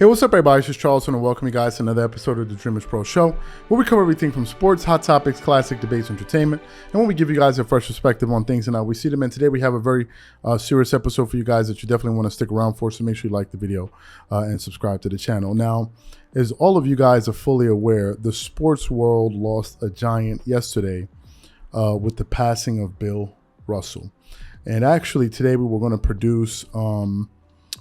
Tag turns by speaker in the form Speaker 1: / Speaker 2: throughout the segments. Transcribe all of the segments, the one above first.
Speaker 1: Hey, what's up, everybody? It's just Charleston, and welcome you guys to another episode of the Dreamerspro Show, where we cover everything from sports, hot topics, classic debates, entertainment, and when we give you guys a fresh perspective on things and how we see them. And today we have a very serious episode for you guys that you definitely want to stick around for, so make sure you like the video and subscribe to the channel. Now, as all of you guys are fully aware, the sports world lost a giant yesterday with the passing of Bill Russell. And actually, today we were going to produce...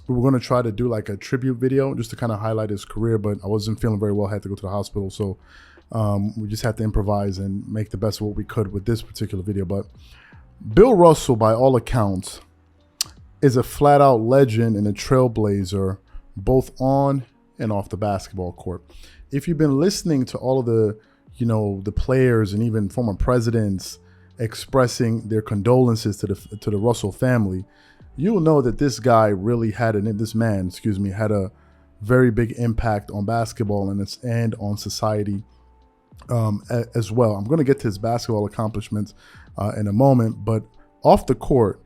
Speaker 1: we were going to try to do like a tribute video just to kind of highlight his career, but I wasn't feeling very well. I had to go to the hospital. So we just had to improvise and make the best of what we could with this particular video. But Bill Russell, by all accounts, is a flat out legend and a trailblazer, both on and off the basketball court. If you've been listening to all of the, the players and even former presidents expressing their condolences to the Russell family, you'll know that this guy really had had a very big impact on basketball and on society as well. I'm going to get to his basketball accomplishments in a moment, but off the court,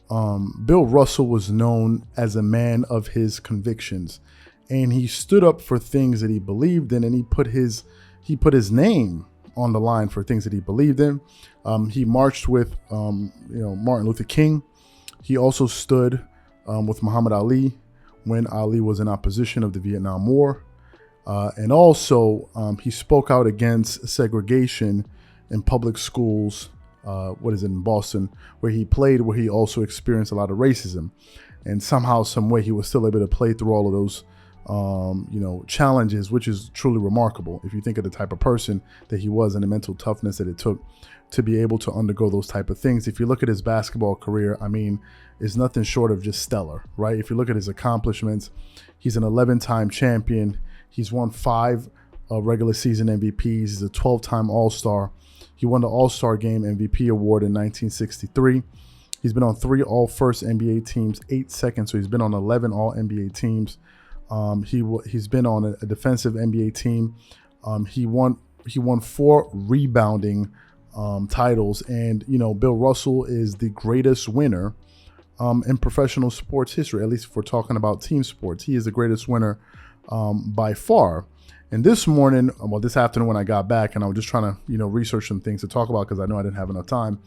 Speaker 1: Bill Russell was known as a man of his convictions, and he stood up for things that he believed in, and he put his name on the line for things that he believed in. He marched with Martin Luther King. He also stood with Muhammad Ali when Ali was in opposition of the Vietnam War. And also he spoke out against segregation in public schools, in Boston, where he played, where he also experienced a lot of racism. And somehow, some way, he was still able to play through all of those challenges, which is truly remarkable if you think of the type of person that he was and the mental toughness that it took to be able to undergo those type of things. If you look at his basketball career, I mean, it's nothing short of just stellar, right? If you look at his accomplishments, he's an 11-time champion. He's won 5 regular season MVPs. He's a 12-time All-Star. He won the All-Star Game MVP award in 1963. He's been on 3 All-First NBA teams, 8 seconds, so he's been on 11 All-NBA teams. He's been on a defensive NBA team. He won 4 rebounding titles, and Bill Russell is the greatest winner in professional sports history. At least if we're talking about team sports, he is the greatest winner by far. And this afternoon when I got back, and I was just trying to research some things to talk about, because I know I didn't have enough time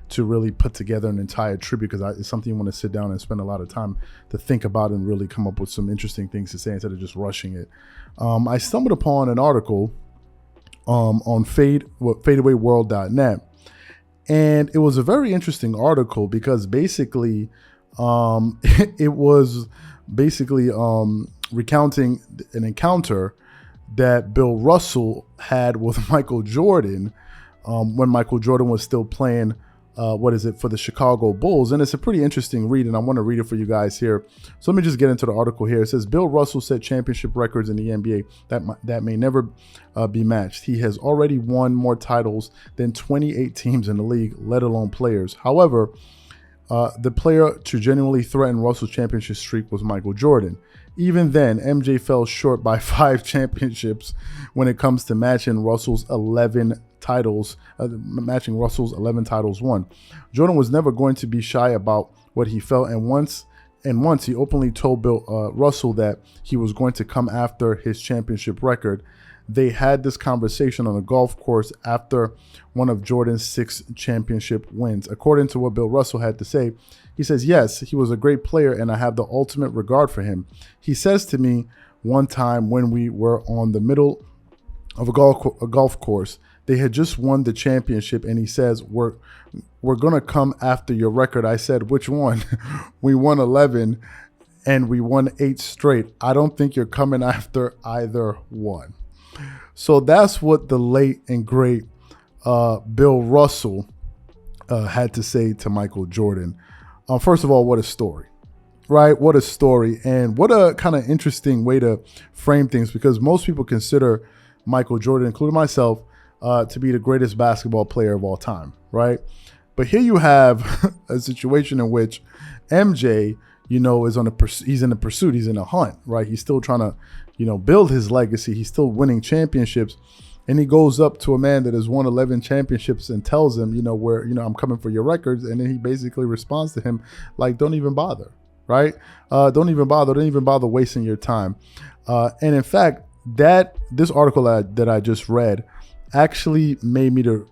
Speaker 1: to really put together an entire tribute, because it's something you want to sit down and spend a lot of time to think about and really come up with some interesting things to say instead of just rushing it. I stumbled upon an article on fadeawayworld.net, and it was a very interesting article because basically it was recounting an encounter that Bill Russell had with Michael Jordan when Michael Jordan was still playing for the Chicago Bulls. And it's a pretty interesting read, and I want to read it for you guys here. So let me just get into the article here. It says, Bill Russell set championship records in the NBA that may never be matched. He has already won more titles than 28 teams in the league, let alone players. However, the player to genuinely threaten Russell's championship streak was Michael Jordan. Even then, MJ fell short by 5 championships when it comes to matching Russell's 11 titles won. Jordan was never going to be shy about what he felt, and once he openly told Bill Russell that he was going to come after his championship record. They had this conversation on a golf course after one of Jordan's 6 championship wins. According to what Bill Russell had to say, he says, yes, he was a great player and I have the ultimate regard for him. He says to me one time when we were on the middle of a golf course, they had just won the championship, and he says, we're going to come after your record. I said, which one? We won 11 and we won 8 straight. I don't think you're coming after either one. So that's what the late and great Bill Russell had to say to Michael Jordan. First of all, what a story, right? What a story, and what a kind of interesting way to frame things, because most people consider Michael Jordan, including myself, to be the greatest basketball player of all time, right? But here you have a situation in which MJ, he's in a pursuit, he's in a hunt, right? He's still trying to, build his legacy. He's still winning championships. And he goes up to a man that has won 11 championships and tells him, I'm coming for your records. And then he basically responds to him like, don't even bother, right? Don't even bother wasting your time. And in fact, this article that I just read actually made me to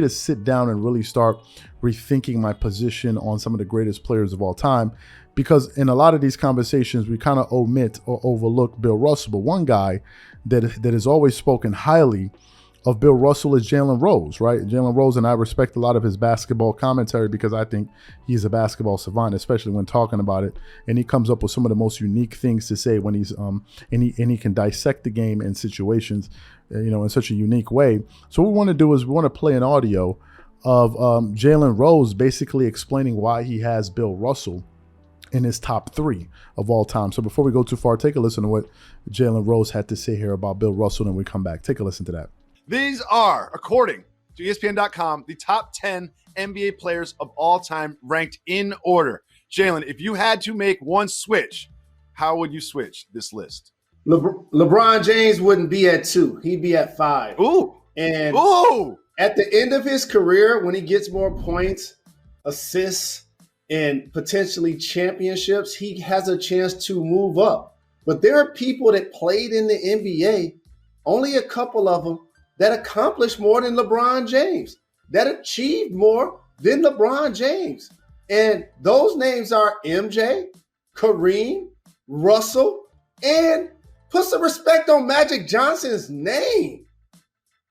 Speaker 1: sit down and really start rethinking my position on some of the greatest players of all time, because in a lot of these conversations we kind of omit or overlook Bill Russell. But one guy that has always spoken highly of Bill Russell is Jalen Rose, right? Jalen Rose, and I respect a lot of his basketball commentary because I think he's a basketball savant, especially when talking about it. And he comes up with some of the most unique things to say when he's and he can dissect the game and situations, in such a unique way. So what we want to do is we want to play an audio of Jalen Rose basically explaining why he has Bill Russell in his top 3 of all time. So before we go too far, take a listen to what Jalen Rose had to say here about Bill Russell, and we come back. Take a listen to that.
Speaker 2: These are, according to ESPN.com, the top 10 NBA players of all time ranked in order. Jalen, if you had to make one switch, how would you switch this list?
Speaker 3: LeBron James wouldn't be at 2. He'd be at 5.
Speaker 2: Ooh.
Speaker 3: And
Speaker 2: Ooh.
Speaker 3: At the end of his career, when he gets more points, assists, and potentially championships, he has a chance to move up. But there are people that played in the NBA, only a couple of them, that accomplished more than LeBron James, that achieved more than LeBron James. And those names are MJ, Kareem, Russell, and put some respect on Magic Johnson's name.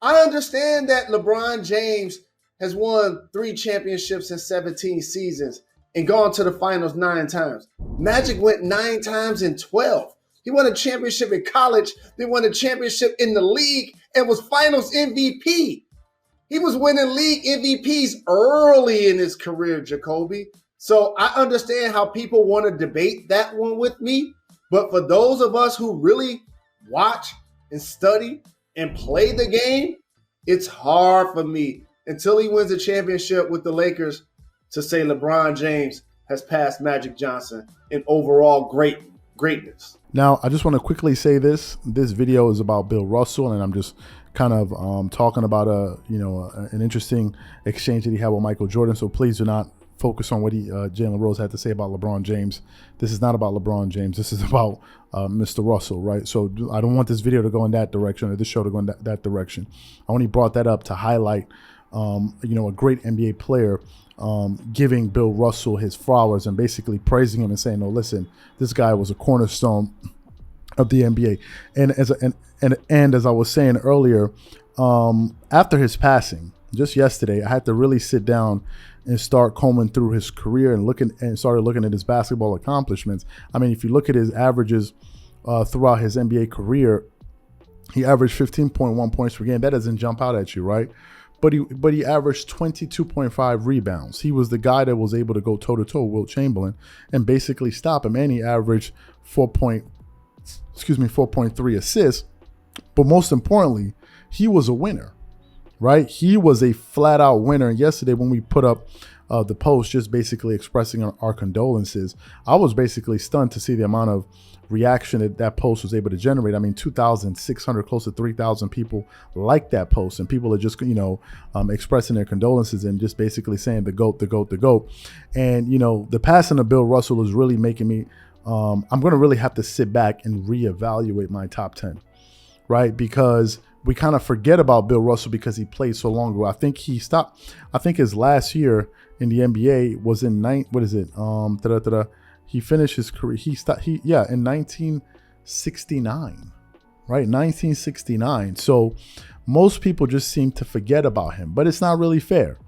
Speaker 3: I understand that LeBron James has won 3 championships in 17 seasons and gone to the finals 9 times. Magic went 9 times in 12. He won a championship in college, then won a championship in the league, and was finals MVP. He was winning league MVPs early in his career, Jacoby. So I understand how people want to debate that one with me. But for those of us who really watch and study and play the game, it's hard for me until he wins a championship with the Lakers to say LeBron James has passed Magic Johnson in overall greatness.
Speaker 1: Now, I just want to quickly say this video is about Bill Russell, and I'm just kind of talking about an interesting exchange that he had with Michael Jordan. So please do not focus on what Jalen Rose had to say about LeBron James. This is not about LeBron James. This is about Mr. Russell, right? So I don't want this video to go in that direction, or this show to go in that direction. I only brought that up to highlight, a great NBA player giving Bill Russell his flowers and basically praising him and saying, no, listen, this guy was a cornerstone of the NBA. And as I was saying earlier, after his passing, just yesterday, I had to really sit down and start combing through his career and started looking at his basketball accomplishments. I mean, if you look at his averages throughout his NBA career, he averaged 15.1 points per game. That doesn't jump out at you, right? But he averaged 22.5 rebounds. He was the guy that was able to go toe-to-toe with Wilt Chamberlain and basically stop him. And he averaged 4.3 assists. But most importantly, he was a winner, right? He was a flat-out winner. And yesterday when we put up the post just basically expressing our condolences, I was basically stunned to see the amount of reaction that post was able to generate. I mean, 2,600, close to 3,000 people liked that post, and people are just, expressing their condolences and just basically saying the GOAT, the GOAT, the GOAT. And, the passing of Bill Russell is really making me, I'm going to really have to sit back and reevaluate my top 10, right? Because we kind of forget about Bill Russell because he played so long ago. I think his last year in the NBA was in he finished his career. In 1969, right? 1969. So most people just seem to forget about him, but it's not really fair,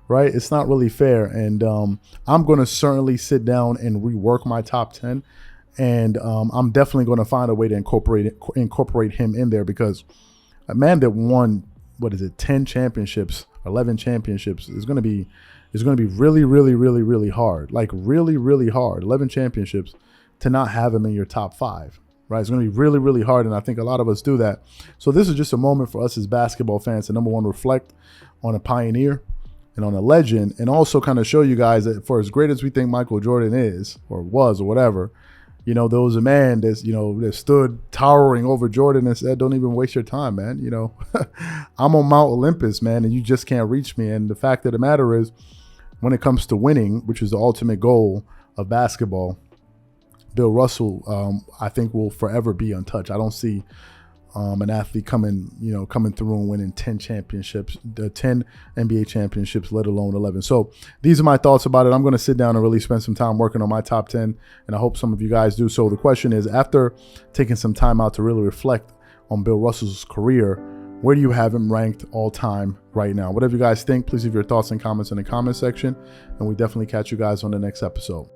Speaker 1: right? It's not really fair. And I'm going to certainly sit down and rework my top 10. And I'm definitely going to find a way to incorporate him in there, because a man that won, 10 championships, 11 championships is going to be really, really, really, really hard. Like really, really hard. 11 championships to not have him in your top 5, right? It's going to be really, really hard. And I think a lot of us do that. So this is just a moment for us as basketball fans to, number one, reflect on a pioneer and on a legend, and also kind of show you guys that for as great as we think Michael Jordan is or was or whatever, there was a man that stood towering over Jordan and said, don't even waste your time, man. I'm on Mount Olympus, man, and you just can't reach me. And the fact of the matter is, when it comes to winning, which is the ultimate goal of basketball, Bill Russell, I think, will forever be untouched. I don't see an athlete coming through and winning 10 championships, 10 NBA championships, let alone 11. So these are my thoughts about it. I'm going to sit down and really spend some time working on my top 10, and I hope some of you guys do. So the question is, after taking some time out to really reflect on Bill Russell's career, where do you have him ranked all time right now? Whatever you guys think, please leave your thoughts and comments in the comment section, and we definitely catch you guys on the next episode.